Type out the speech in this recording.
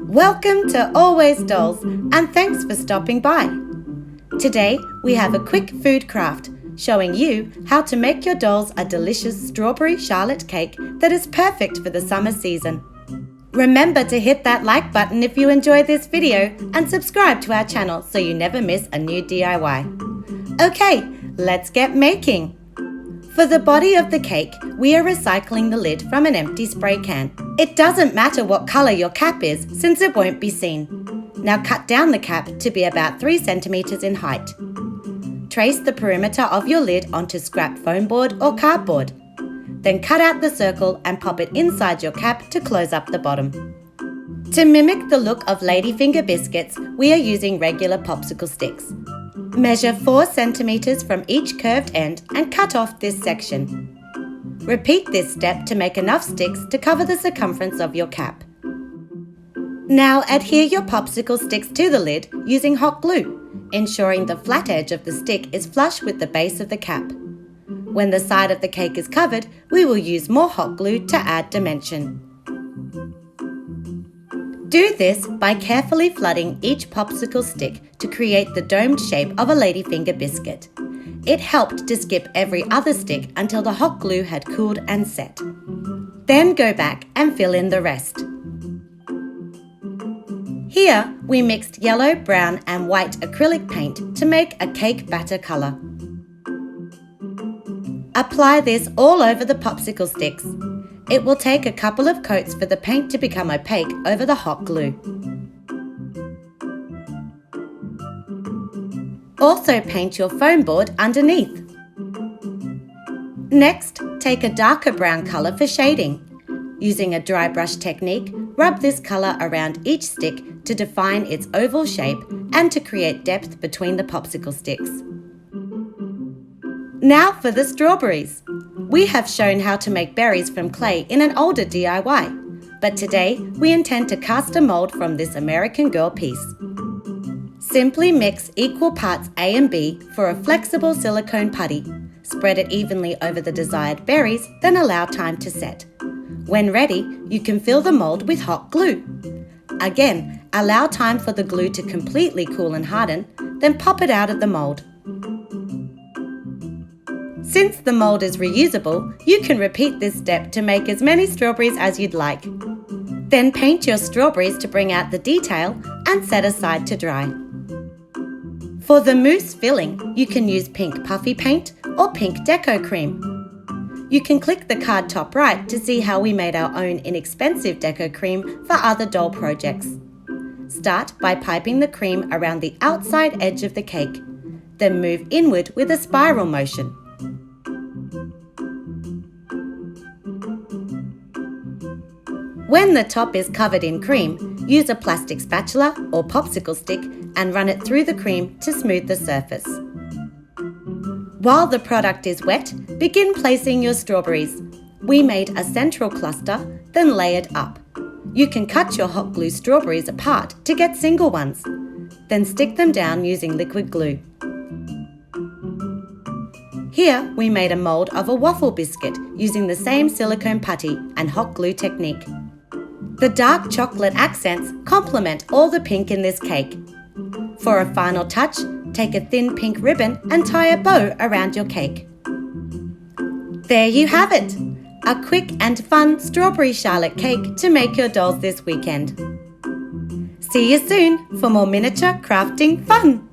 Welcome to Always Dolls, and thanks for stopping by. Today we have a quick food craft showing you how to make your dolls a delicious strawberry charlotte cake that is perfect for the summer season. Remember to hit that like button if you enjoy this video and subscribe to our channel so you never miss a new DIY. Okay, let's get making. For the body of the cake, we are recycling the lid from an empty spray can. It doesn't matter what colour your cap is since it won't be seen. Now cut down the cap to be about 3 centimetres in height. Trace the perimeter of your lid onto scrap foam board or cardboard. Then cut out the circle and pop it inside your cap to close up the bottom. To mimic the look of ladyfinger biscuits, we are using regular popsicle sticks. Measure 4 centimetres from each curved end and cut off this section. Repeat this step to make enough sticks to cover the circumference of your cap. Now adhere your popsicle sticks to the lid using hot glue, ensuring the flat edge of the stick is flush with the base of the cap. When the side of the cake is covered, we will use more hot glue to add dimension. Do this by carefully flooding each popsicle stick to create the domed shape of a ladyfinger biscuit. It helped to skip every other stick until the hot glue had cooled and set. Then go back and fill in the rest. Here we mixed yellow, brown and white acrylic paint to make a cake batter colour. Apply this all over the popsicle sticks. It will take a couple of coats for the paint to become opaque over the hot glue. Also paint your foam board underneath. Next, take a darker brown colour for shading. Using a dry brush technique, rub this colour around each stick to define its oval shape and to create depth between the popsicle sticks. Now for the strawberries. We have shown how to make berries from clay in an older DIY, but today we intend to cast a mould from this American Girl piece. Simply mix equal parts A and B for a flexible silicone putty. Spread it evenly over the desired berries, then allow time to set. When ready, you can fill the mould with hot glue. Again, allow time for the glue to completely cool and harden, then pop it out of the mould. Since the mould is reusable, you can repeat this step to make as many strawberries as you'd like. Then paint your strawberries to bring out the detail and set aside to dry. For the mousse filling, you can use pink puffy paint or pink deco cream. You can click the card top right to see how we made our own inexpensive deco cream for other doll projects. Start by piping the cream around the outside edge of the cake, then move inward with a spiral motion. When the top is covered in cream, use a plastic spatula or popsicle stick and run it through the cream to smooth the surface. While the product is wet, begin placing your strawberries. We made a central cluster, then layered up. You can cut your hot glue strawberries apart to get single ones. Then stick them down using liquid glue. Here we made a mould of a waffle biscuit using the same silicone putty and hot glue technique. The dark chocolate accents complement all the pink in this cake. For a final touch, take a thin pink ribbon and tie a bow around your cake. There you have it! A quick and fun strawberry charlotte cake to make your dolls this weekend. See you soon for more miniature crafting fun!